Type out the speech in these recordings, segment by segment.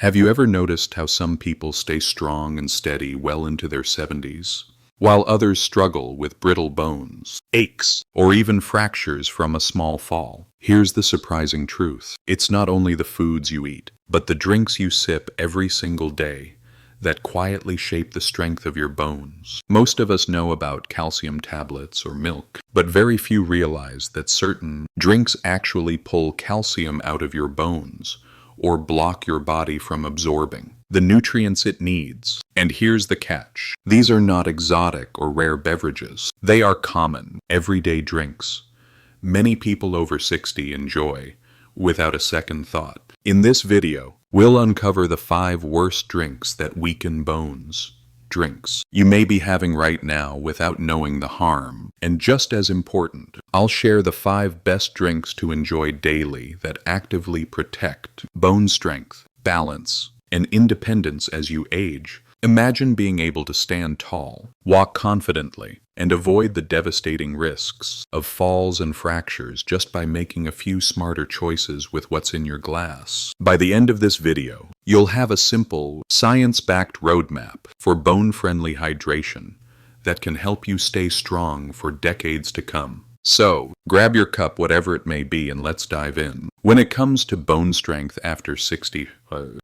Have you ever noticed how some people stay strong and steady well into their 70s, while others struggle with brittle bones, aches, or even fractures from a small fall? Here's the surprising truth. It's not only the foods you eat, but the drinks you sip every single day that quietly shape the strength of your bones. Most of us know about calcium tablets or milk, but very few realize that certain drinks actually pull calcium out of your bones or block your body from absorbing the nutrients it needs. And here's the catch. These are not exotic or rare beverages. They are common, everyday drinks many people over 60 enjoy without a second thought. In this video, we'll uncover the 5 worst drinks that weaken bones. Drinks you may be having right now without knowing the harm. And just as important, I'll share the 5 best drinks to enjoy daily that actively protect bone strength, balance, and independence as you age. Imagine being able to stand tall, walk confidently, and avoid the devastating risks of falls and fractures just by making a few smarter choices with what's in your glass. By the end of this video, you'll have a simple, science-backed roadmap for bone-friendly hydration that can help you stay strong for decades to come. So, grab your cup, whatever it may be, and let's dive in. When it comes to bone strength after 60,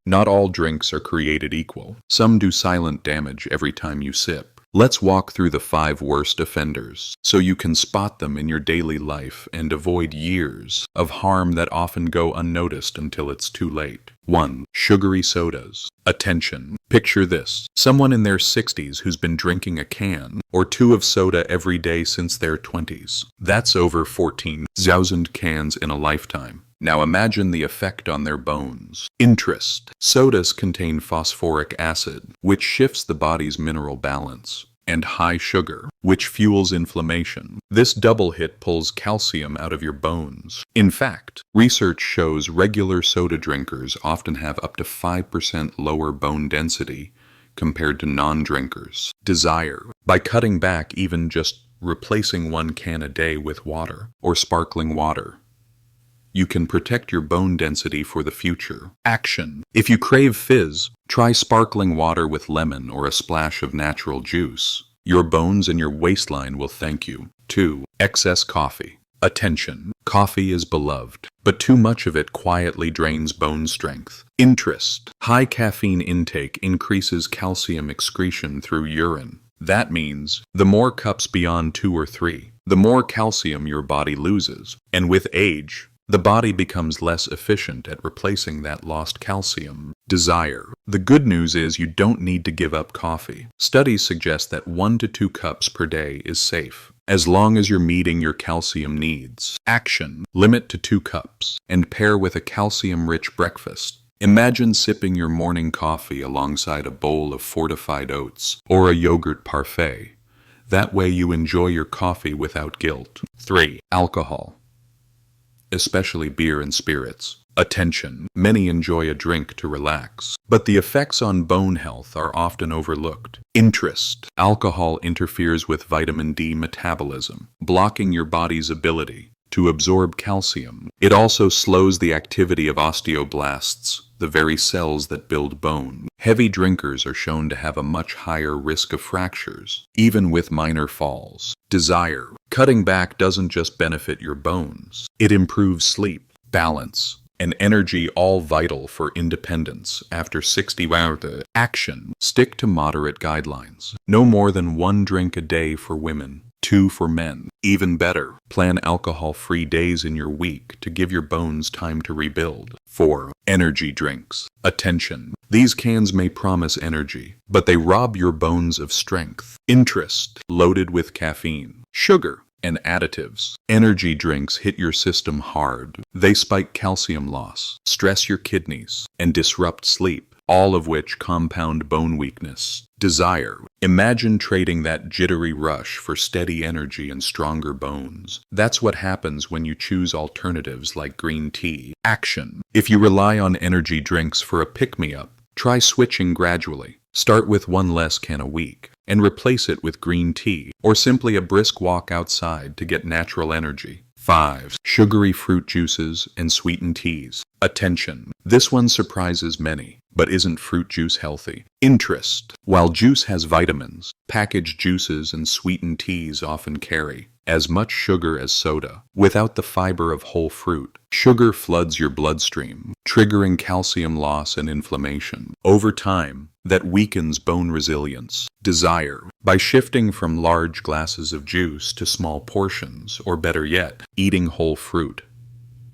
not all drinks are created equal. Some do silent damage every time you sip. Let's walk through the 5 worst offenders so you can spot them in your daily life and avoid years of harm that often go unnoticed until it's too late. 1. Sugary sodas. Attention. Picture this. Someone in their 60s who's been drinking a can or 2 of soda every day since their 20s. That's over 14,000 cans in a lifetime. Now imagine the effect on their bones. Interest. Sodas contain phosphoric acid, which shifts the body's mineral balance, and high sugar, which fuels inflammation. This double hit pulls calcium out of your bones. In fact, research shows regular soda drinkers often have up to 5% lower bone density compared to non-drinkers. Desire. By cutting back, even just replacing 1 can a day with water or sparkling water, you can protect your bone density for the future. Action. If you crave fizz, try sparkling water with lemon or a splash of natural juice. Your bones and your waistline will thank you. 2. Excess coffee. Attention. Coffee is beloved, but too much of it quietly drains bone strength. Interest. High caffeine intake increases calcium excretion through urine. That means the more cups beyond 2 or 3, the more calcium your body loses. And with age, the body becomes less efficient at replacing that lost calcium. Desire. The good news is you don't need to give up coffee. Studies suggest that 1 to 2 cups per day is safe, as long as you're meeting your calcium needs. Action. Limit to 2 cups, and pair with a calcium-rich breakfast. Imagine sipping your morning coffee alongside a bowl of fortified oats or a yogurt parfait. That way you enjoy your coffee without guilt. 3. Alcohol, especially beer and spirits. Attention. Many enjoy a drink to relax, but the effects on bone health are often overlooked. Interest. Alcohol interferes with vitamin D metabolism, blocking your body's ability to absorb calcium. It also slows the activity of osteoblasts, the very cells that build bone. Heavy drinkers are shown to have a much higher risk of fractures, even with minor falls. Desire. Cutting back doesn't just benefit your bones. It improves sleep, balance, and energy, all vital for independence after 60 hours. Action. Stick to moderate guidelines. No more than 1 drink a day for women, 2 for men. Even better, plan alcohol-free days in your week to give your bones time to rebuild. 4. Energy drinks. Attention. These cans may promise energy, but they rob your bones of strength. Interest. Loaded with caffeine, sugar, and additives. Energy drinks hit your system hard. They spike calcium loss, stress your kidneys, and disrupt sleep, all of which compound bone weakness. Desire. Imagine trading that jittery rush for steady energy and stronger bones. That's what happens when you choose alternatives like green tea. Action. If you rely on energy drinks for a pick-me-up, try switching gradually. Start with 1 less can a week, and replace it with green tea, or simply a brisk walk outside to get natural energy. 5. Sugary fruit juices and sweetened teas. Attention! This one surprises many, but isn't fruit juice healthy? Interest! While juice has vitamins, packaged juices and sweetened teas often carry as much sugar as soda, without the fiber of whole fruit. Sugar floods your bloodstream, triggering calcium loss and inflammation. Over time, that weakens bone resilience. Desire. By shifting from large glasses of juice to small portions, or better yet, eating whole fruit,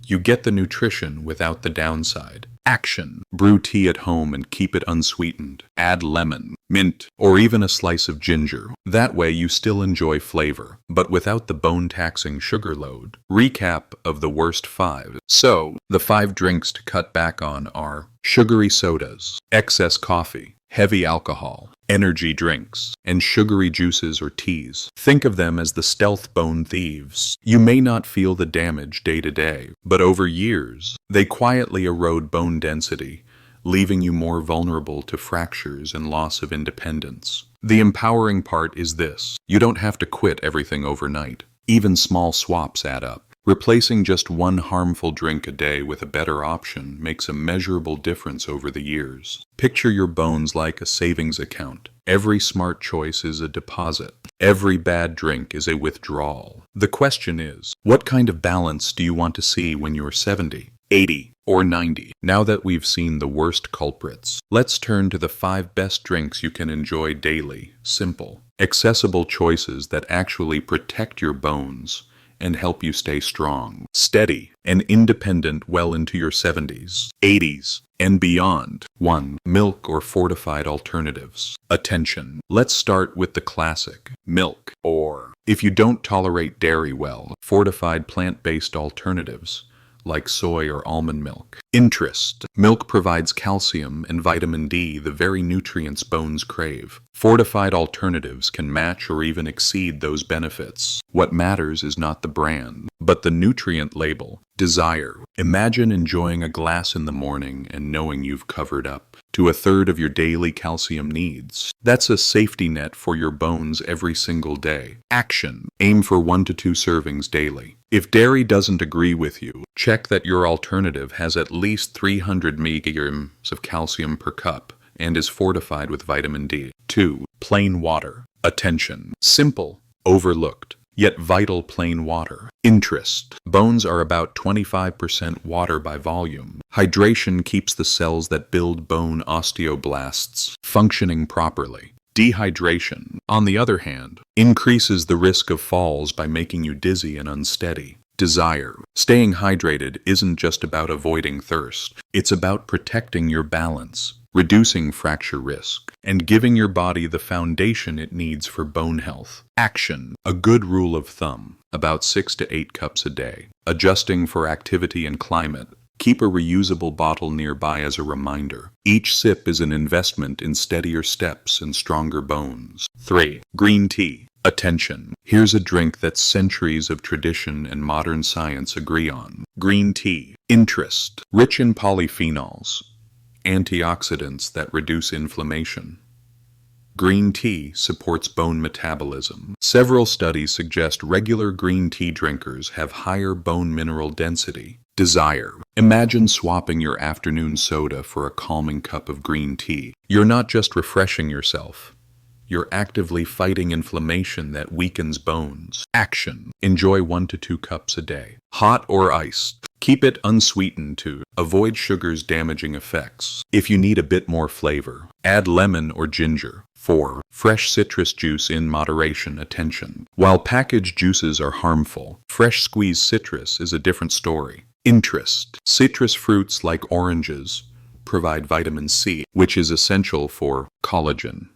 you get the nutrition without the downside. Action. Brew tea at home and keep it unsweetened. Add lemon, mint, or even a slice of ginger. That way you still enjoy flavor, but without the bone-taxing sugar load. Recap of the worst 5. So, the 5 drinks to cut back on are sugary sodas, excess coffee, heavy alcohol, energy drinks, and sugary juices or teas. Think of them as the stealth bone thieves. You may not feel the damage day to day, but over years, they quietly erode bone density, leaving you more vulnerable to fractures and loss of independence. The empowering part is this: you don't have to quit everything overnight. Even small swaps add up. Replacing just one harmful drink a day with a better option makes a measurable difference over the years. Picture your bones like a savings account. Every smart choice is a deposit. Every bad drink is a withdrawal. The question is, what kind of balance do you want to see when you're 70, 80, or 90? Now that we've seen the worst culprits, let's turn to the 5 best drinks you can enjoy daily. Simple, accessible choices that actually protect your bones and help you stay strong, steady, and independent well into your 70s, 80s, and beyond. 1. Milk or fortified alternatives. Attention. Let's start with the classic, milk, or, if you don't tolerate dairy well, fortified plant-based alternatives like soy or almond milk. Interest. Milk provides calcium and vitamin D, the very nutrients bones crave. Fortified alternatives can match or even exceed those benefits. What matters is not the brand, but the nutrient label. Desire. Imagine enjoying a glass in the morning and knowing you've covered up to a third of your daily calcium needs. That's a safety net for your bones every single day. Action. Aim for 1 to 2 servings daily. If dairy doesn't agree with you, check that your alternative has at least 300 milligrams of calcium per cup and is fortified with vitamin D. 2. Plain water. Attention. Simple, overlooked, yet vital plain water. Interest. Bones are about 25% water by volume. Hydration keeps the cells that build bone osteoblasts functioning properly. Dehydration, on the other hand, increases the risk of falls by making you dizzy and unsteady. Desire. Staying hydrated isn't just about avoiding thirst. It's about protecting your balance, reducing fracture risk, and giving your body the foundation it needs for bone health. Action. A good rule of thumb, about 6 to 8 cups a day. Adjusting for activity and climate. Keep a reusable bottle nearby as a reminder. Each sip is an investment in steadier steps and stronger bones. 3. Green tea. Attention. Here's a drink that centuries of tradition and modern science agree on. Green tea. Interest. Rich in polyphenols, antioxidants that reduce inflammation. Green tea supports bone metabolism. Several studies suggest regular green tea drinkers have higher bone mineral density. Desire. Imagine swapping your afternoon soda for a calming cup of green tea. You're not just refreshing yourself. You're actively fighting inflammation that weakens bones. Action. Enjoy 1 to 2 cups a day. Hot or iced. Keep it unsweetened to avoid sugar's damaging effects. If you need a bit more flavor, add lemon or ginger. 4. Fresh citrus juice in moderation. Attention. While packaged juices are harmful, fresh squeezed citrus is a different story. Interest. Citrus fruits like oranges provide vitamin C, which is essential for collagen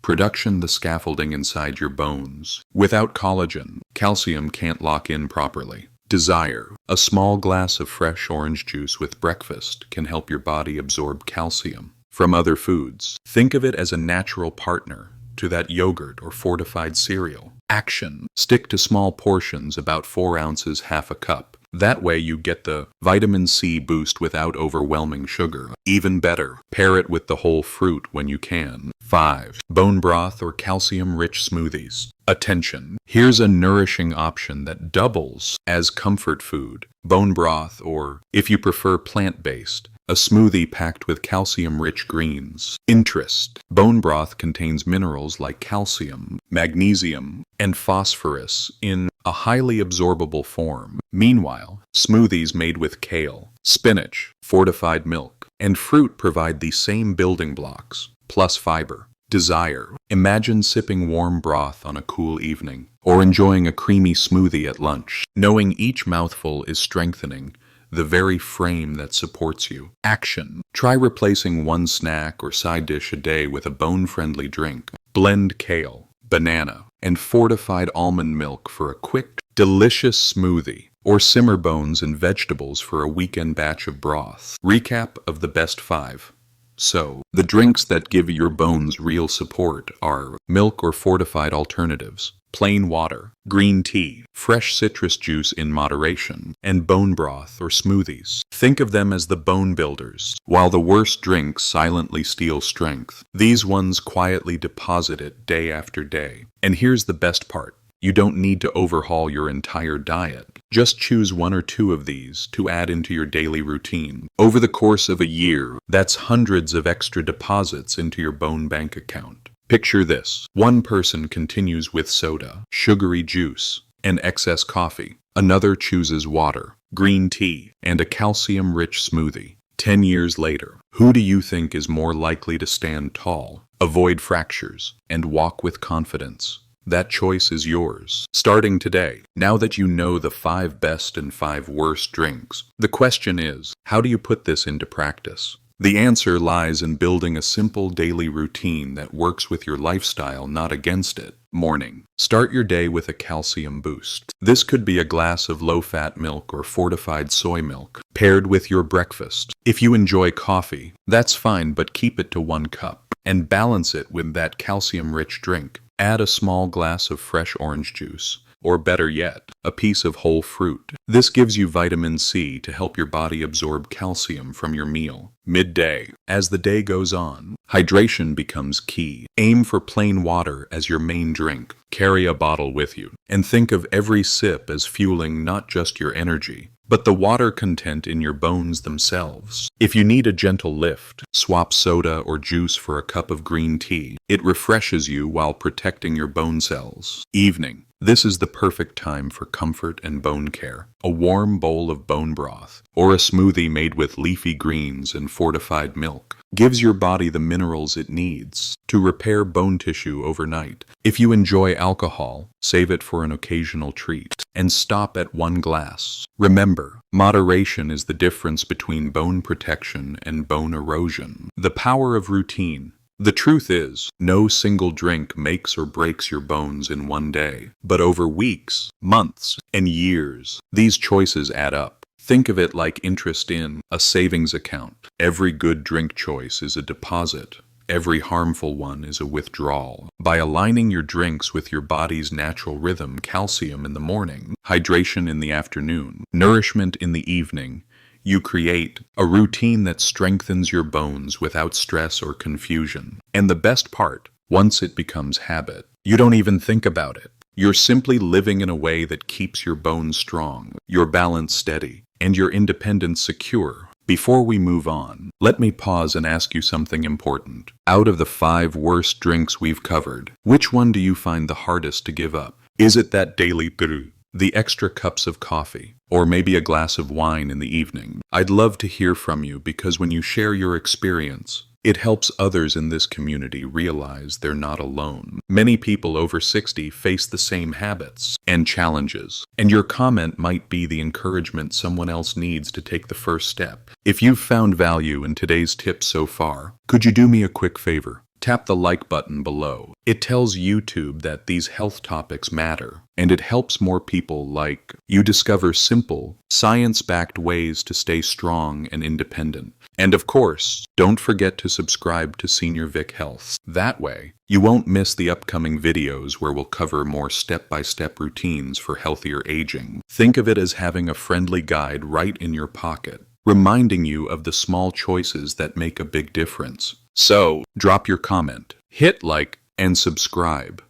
production, the scaffolding inside your bones. Without collagen, calcium can't lock in properly. Desire. A small glass of fresh orange juice with breakfast can help your body absorb calcium from other foods. Think of it as a natural partner to that yogurt or fortified cereal. Action. Stick to small portions, about 4 ounces, half a cup. That way you get the vitamin C boost without overwhelming sugar. Even better, pair it with the whole fruit when you can. 5. Bone broth or calcium-rich smoothies. Attention! Here's a nourishing option that doubles as comfort food, bone broth, or, if you prefer plant-based, a smoothie packed with calcium-rich greens. Interest. Bone broth contains minerals like calcium, magnesium, and phosphorus in a highly absorbable form. Meanwhile, smoothies made with kale, spinach, fortified milk, and fruit provide the same building blocks, plus fiber. Desire. Imagine sipping warm broth on a cool evening, or enjoying a creamy smoothie at lunch, knowing each mouthful is strengthening the very frame that supports you. Action. Try replacing one snack or side dish a day with a bone-friendly drink. Blend kale, banana, and fortified almond milk for a quick, delicious smoothie, or simmer bones and vegetables for a weekend batch of broth. Recap of the best 5. So, the drinks that give your bones real support are milk or fortified alternatives, plain water, green tea, fresh citrus juice in moderation, and bone broth or smoothies. Think of them as the bone builders. While the worst drinks silently steal strength, these ones quietly deposit it day after day. And here's the best part. You don't need to overhaul your entire diet. Just choose 1 or 2 of these to add into your daily routine. Over the course of a year, that's hundreds of extra deposits into your bone bank account. Picture this. One person continues with soda, sugary juice, and excess coffee. Another chooses water, green tea, and a calcium-rich smoothie. 10 years later, who do you think is more likely to stand tall, avoid fractures, and walk with confidence? That choice is yours. Starting today, now that you know the 5 best and 5 worst drinks, the question is, how do you put this into practice? The answer lies in building a simple daily routine that works with your lifestyle, not against it. Morning. Start your day with a calcium boost. This could be a glass of low-fat milk or fortified soy milk, paired with your breakfast. If you enjoy coffee, that's fine, but keep it to 1 cup, and balance it with that calcium-rich drink. Add a small glass of fresh orange juice, or better yet, a piece of whole fruit. This gives you vitamin C to help your body absorb calcium from your meal. Midday. As the day goes on, hydration becomes key. Aim for plain water as your main drink. Carry a bottle with you, and think of every sip as fueling not just your energy, but the water content in your bones themselves. If you need a gentle lift, swap soda or juice for a cup of green tea. It refreshes you while protecting your bone cells. Evening. This is the perfect time for comfort and bone care. A warm bowl of bone broth, or a smoothie made with leafy greens and fortified milk, gives your body the minerals it needs to repair bone tissue overnight. If you enjoy alcohol, save it for an occasional treat, and stop at 1 glass. Remember, moderation is the difference between bone protection and bone erosion. The power of routine. The truth is, no single drink makes or breaks your bones in 1 day, but over weeks, months, and years, these choices add up. Think of it like interest in a savings account. Every good drink choice is a deposit. Every harmful one is a withdrawal. By aligning your drinks with your body's natural rhythm, calcium in the morning, hydration in the afternoon, nourishment in the evening, you create a routine that strengthens your bones without stress or confusion. And the best part, once it becomes habit, you don't even think about it. You're simply living in a way that keeps your bones strong, your balance steady, and your independence secure. Before we move on, let me pause and ask you something important. Out of the 5 worst drinks we've covered, which one do you find the hardest to give up? Is it that daily brew, the extra cups of coffee, or maybe a glass of wine in the evening? I'd love to hear from you, because when you share your experience, it helps others in this community realize they're not alone. Many people over 60 face the same habits and challenges, and your comment might be the encouragement someone else needs to take the first step. If you've found value in today's tips so far, could you do me a quick favor? Tap the like button below. It tells YouTube that these health topics matter, and it helps more people like you discover simple, science-backed ways to stay strong and independent. And of course, don't forget to subscribe to Senior Vik Health. That way, you won't miss the upcoming videos where we'll cover more step-by-step routines for healthier aging. Think of it as having a friendly guide right in your pocket, reminding you of the small choices that make a big difference. So, drop your comment, hit like, and subscribe.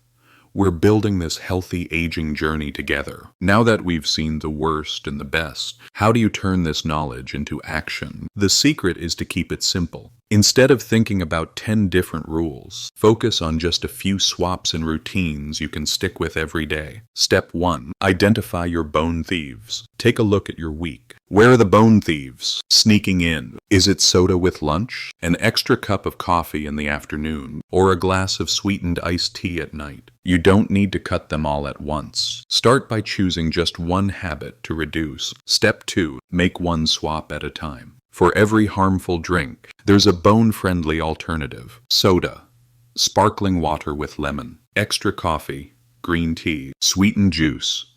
We're building this healthy aging journey together. Now that we've seen the worst and the best, how do you turn this knowledge into action? The secret is to keep it simple. Instead of thinking about 10 different rules, focus on just a few swaps and routines you can stick with every day. Step 1. Identify your bone thieves. Take a look at your week. Where are the bone thieves sneaking in? Is it soda with lunch, an extra cup of coffee in the afternoon, or a glass of sweetened iced tea at night? You don't need to cut them all at once. Start by choosing just one habit to reduce. Step 2. Make one swap at a time. For every harmful drink, there's a bone-friendly alternative. Soda, sparkling water with lemon, extra coffee, green tea, sweetened juice,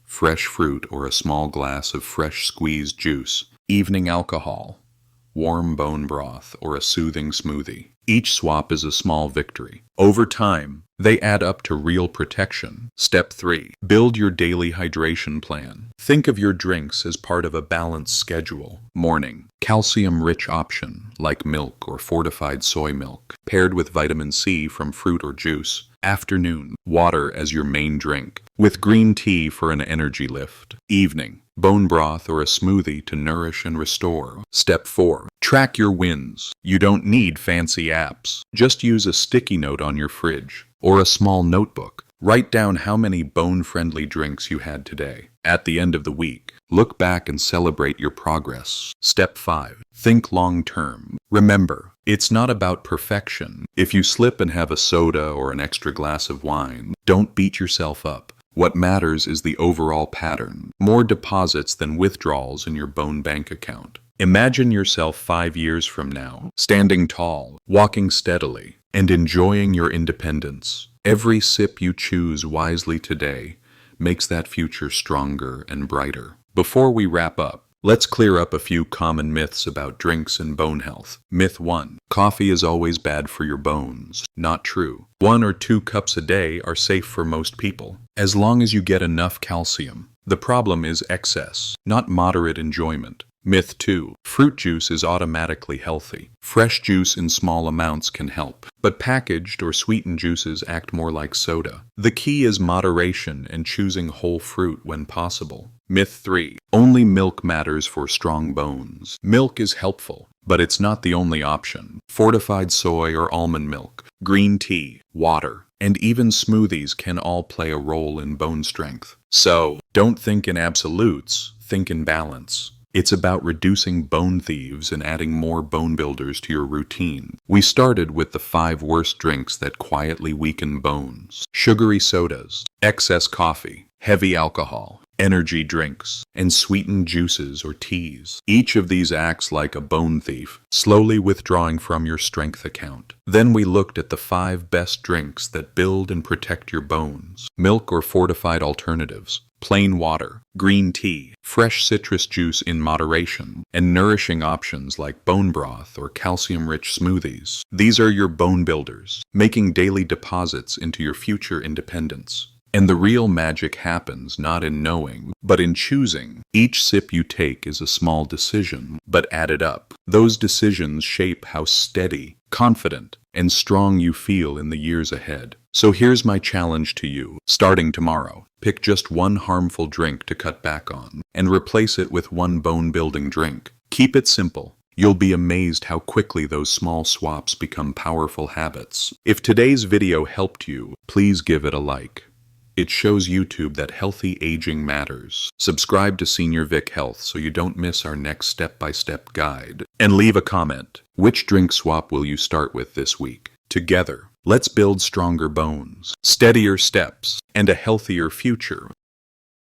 fresh fruit or a small glass of fresh squeezed juice, evening alcohol, warm bone broth, or a soothing smoothie. Each swap is a small victory. Over time, they add up to real protection. Step 3. Build your daily hydration plan. Think of your drinks as part of a balanced schedule. Morning, calcium-rich option like milk or fortified soy milk, paired with vitamin C from fruit or juice. Afternoon, water as your main drink, with green tea for an energy lift. Evening, bone broth or a smoothie to nourish and restore. Step 4. Track your wins. You don't need fancy apps. Just use a sticky note on your fridge or a small notebook. Write down how many bone-friendly drinks you had today. At the end of the week, look back and celebrate your progress. Step 5. Think long-term. Remember, it's not about perfection. If you slip and have a soda or an extra glass of wine, don't beat yourself up. What matters is the overall pattern. More deposits than withdrawals in your bone bank account. Imagine yourself 5 years from now, standing tall, walking steadily, and enjoying your independence. Every sip you choose wisely today makes that future stronger and brighter. Before we wrap up, let's clear up a few common myths about drinks and bone health. Myth 1. Coffee is always bad for your bones. Not true. 1 or 2 cups a day are safe for most people, as long as you get enough calcium. The problem is excess, not moderate enjoyment. Myth 2. Fruit juice is automatically healthy. Fresh juice in small amounts can help, but packaged or sweetened juices act more like soda. The key is moderation and choosing whole fruit when possible. Myth 3. Only milk matters for strong bones. Milk is helpful, but it's not the only option. Fortified soy or almond milk, green tea, water, and even smoothies can all play a role in bone strength. So, don't think in absolutes, think in balance. It's about reducing bone thieves and adding more bone builders to your routine. We started with the 5 worst drinks that quietly weaken bones: sugary sodas, excess coffee, heavy alcohol, energy drinks, and sweetened juices or teas. Each of these acts like a bone thief, slowly withdrawing from your strength account. Then we looked at the 5 best drinks that build and protect your bones: milk or fortified alternatives, plain water, green tea, fresh citrus juice in moderation, and nourishing options like bone broth or calcium-rich smoothies. These are your bone builders, making daily deposits into your future independence. And the real magic happens not in knowing, but in choosing. Each sip you take is a small decision, but added up, those decisions shape how steady, confident, and strong you feel in the years ahead. So here's my challenge to you. Starting tomorrow, pick just one harmful drink to cut back on, and replace it with one bone-building drink. Keep it simple. You'll be amazed how quickly those small swaps become powerful habits. If today's video helped you, please give it a like. It shows YouTube that healthy aging matters. Subscribe to Senior Vik Health so you don't miss our next step-by-step guide. And leave a comment. Which drink swap will you start with this week? Together, let's build stronger bones, steadier steps, and a healthier future.